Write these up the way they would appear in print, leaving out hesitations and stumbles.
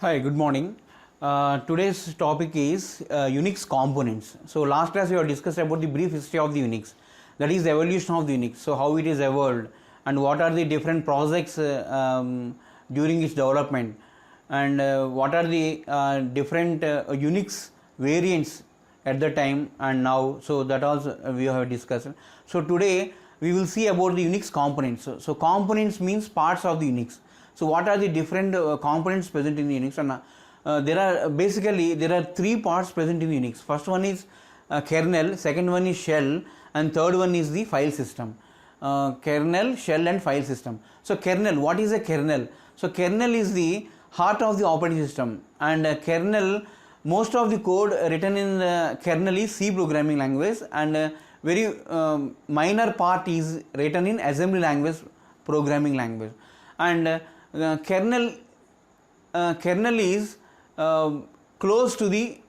Hi, good morning. Today's topic is Unix components. So last class we have discussed about the brief history of the Unix, that is the evolution of the Unix. So how it is evolved and what are the different projects during its development, and what are the different Unix variants at the time and now. So that also we have discussed. So today we will see about the Unix components. So components means parts of the Unix. So what are the different components present in the Unix? And there are three parts present in Unix. First one is kernel, second one is shell, and third one is the file system. Kernel, shell, and file system. So kernel, what is a kernel? So kernel is the heart of the operating system, and kernel, most of the code written in kernel is C programming language, and very minor part is written in assembly language, programming language. And kernel is close to the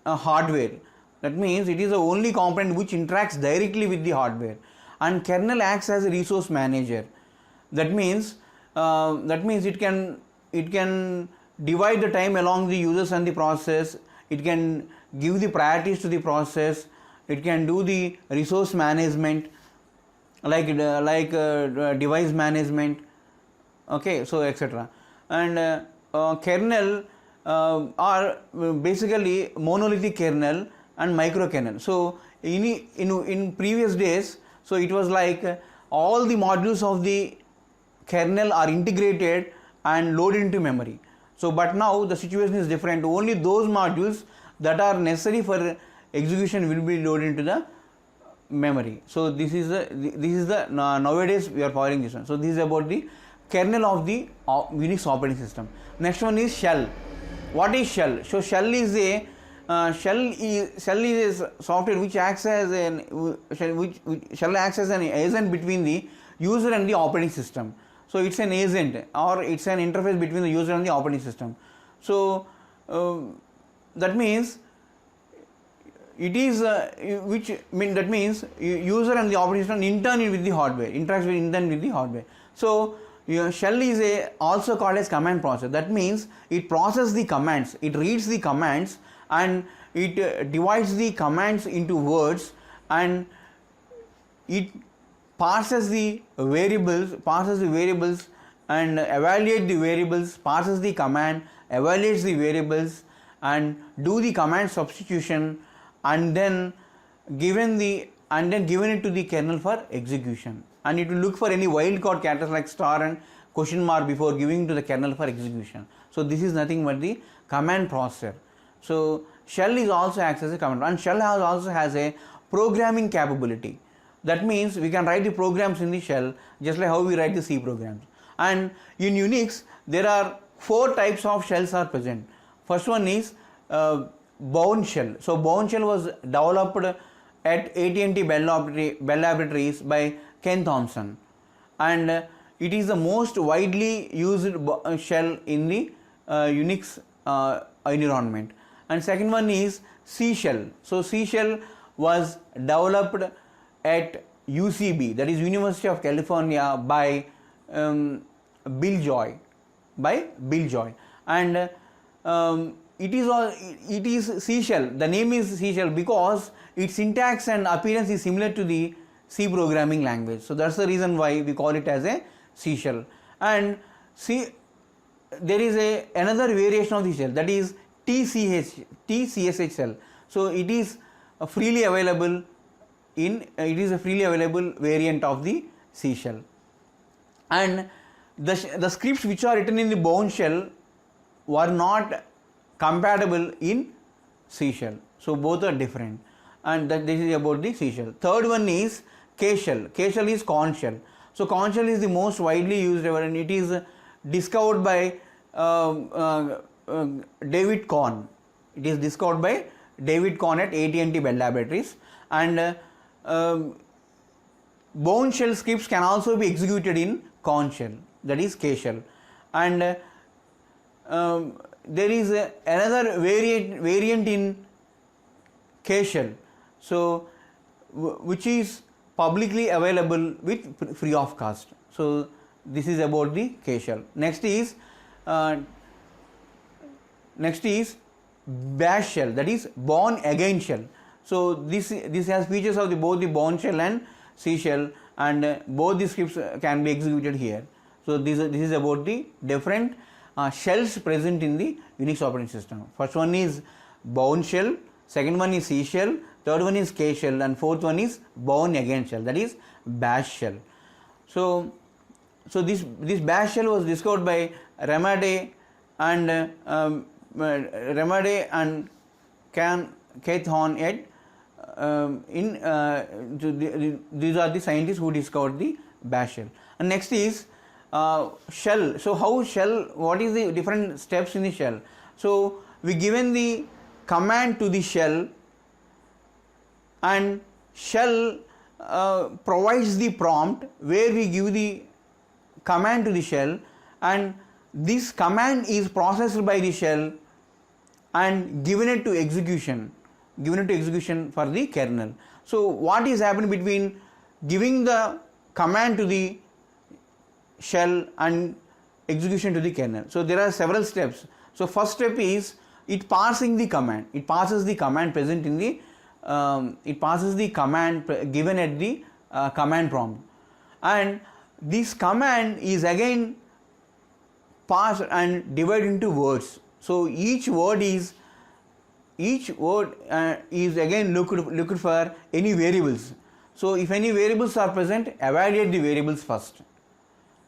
hardware. That means it is the only component which interacts directly with the hardware, and kernel acts as a resource manager. That means it can divide the time along the users and the process. It can give the priorities to the process. It can do the resource management like device management. Okay, so etc. And kernel are basically monolithic kernel and microkernel. So in previous days, so it was like all the modules of the kernel are integrated and loaded into memory. So but now the situation is different. Only those modules that are necessary for execution will be loaded into the memory. So this is the nowadays we are following this one. So this is about the kernel of the Unix operating system. Next one is shell. What is shell? So shell is a software which acts as an agent between the user and the operating system. So it's an agent, or it's an interface between the user and the operating system. So that means it is that means user and the operating system interact with the hardware. So shell is also called as command processor. That means it processes the commands, it reads the commands, and it divides the commands into words, and it parses the variables and evaluates the variables, parses the command, evaluates the variables, and do the command substitution, and then given it to the kernel for execution. And it will look for any wildcard characters like star and question mark before giving to the kernel for execution. So this is nothing but the command processor. So shell is also acts as a command, and shell also has a programming capability. That means we can write the programs in the shell just like how we write the C programs. And in Unix there are 4 types of shells are present. First one is Bourne shell. So Bourne shell was developed at AT&T Bell Laboratories by Ken Thompson, and it is the most widely used shell in the Unix environment. And second one is C shell. So C shell was developed at UCB, that is University of California, by Bill Joy, and it is C shell. The name is C shell because its syntax and appearance is similar to the C programming language. So that's the reason why we call it as a C shell. And there is another variation of the shell, that is TCSH shell. So it is a freely available variant of the C shell. And the scripts which are written in the Bourne shell were not compatible in C shell. So both are different, and this is about the C shell. Third one is K shell. K shell is Korn shell. So Korn shell is the most widely used ever, and it is discovered by David Korn. It is discovered by David Korn at AT&T Bell Laboratories. And Bourne shell scripts can also be executed in Korn shell, that is K shell. And there is another variant in K shell, so which is publicly available with free of cost. So this is about the K shell. Next is next is bash shell, that is born again shell. So this has features of both the born shell and C shell, and both the scripts can be executed here. So this is about the different shells present in the Unix operating system. First one is bourne shell, second one is C shell, third one is K shell, and fourth one is born again shell, that is bash shell. So this bash shell was discovered by Ramade and Keith-Hahn et these are the scientists who discovered the bash shell. And next is shell. So how shell, what is the different steps in the shell? So we given the command to the shell, and shell provides the prompt where we give the command to the shell, and this command is processed by the shell and given it to execution for the kernel. So what is happening between giving the command to the shell and execution to the kernel? So there are several steps. So first step is it passing the command. It passes the command present in the given at the command prompt, and this command is again passed and divided into words. So each word is again looked for any variables. So if any variables are present, evaluate the variables first,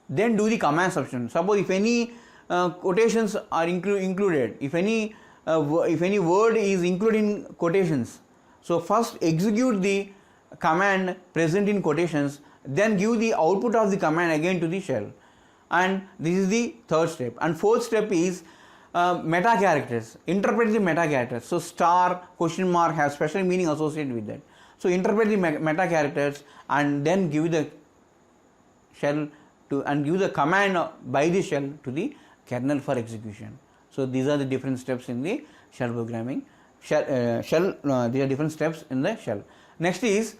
then do the command substitution. Suppose if any quotations are included, if any word is included in quotations, so first execute the command present in quotations, then give the output of the command again to the shell, and this is the third step. And fourth step is meta characters. Interpret the meta characters. So star, question mark has special meaning associated with that. So interpret the meta characters and then give the shell and give the command by the shell to the kernel for execution. So these are the different steps in the shell programming. These are different steps in the shell. Next is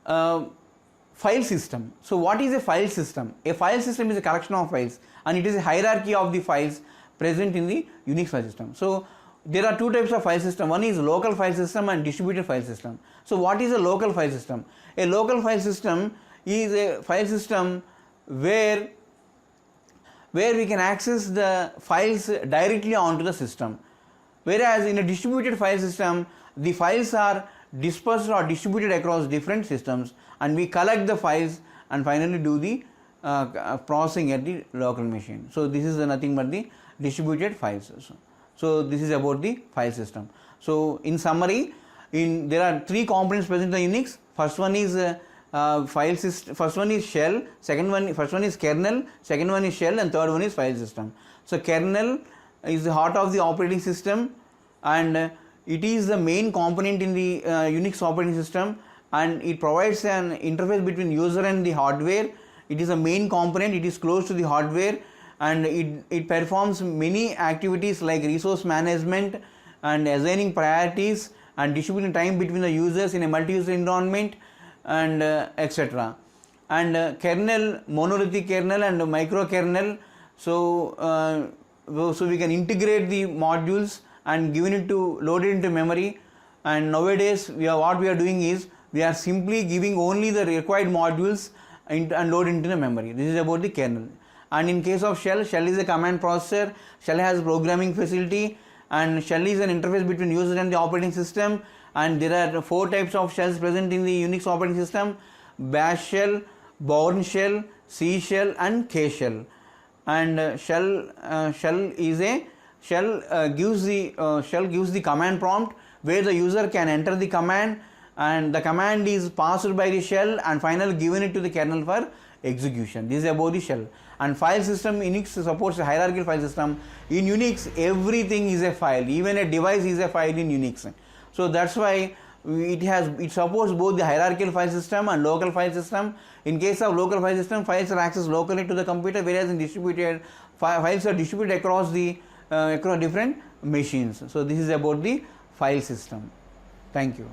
file system. So what is a file system? A file system is a collection of files, and it is a hierarchy of the files present in the Unix file system. So there are two types of file system. One is local file system and distributed file system. So what is a local file system? A local file system is a file system where we can access the files directly onto the system. Whereas in a distributed file system, the files are dispersed or distributed across different systems, and we collect the files and finally do the processing at the local machine. So this is nothing but the distributed file system. So this is about the file system. So in summary, there are three components present in the Unix. First one is file system. First one is shell. First one is kernel. Second one is shell, and third one is file system. So kernel is the heart of the operating system, and it is the main component in the Unix operating system, and it provides an interface between user and the hardware. It is a main component. It is close to the hardware, and it performs many activities like resource management and assigning priorities and distributing time between the users in a multi-user environment, and etc. And kernel, monolithic kernel and micro kernel. So we can integrate the modules and load it into memory. And nowadays what we are doing is we are simply giving only the required modules and load into the memory. This is about the kernel. And in case of shell is a command processor. Shell has programming facility, and shell is an interface between user and the operating system. And there are four types of shells present in the Unix operating system: bash shell, bourne shell, C shell, and K shell. And shell gives the command prompt where the user can enter the command, and the command is passed by the shell and finally given it to the kernel for execution. This is about the shell. And file system, Unix supports a hierarchical file system. In Unix, everything is a file. Even a device is a file in Unix. So that's why it supports both the hierarchical file system and local file system. In case of local file system, files are accessed locally to the computer, whereas in distributed files are distributed across different machines. So this is about the file system. Thank you.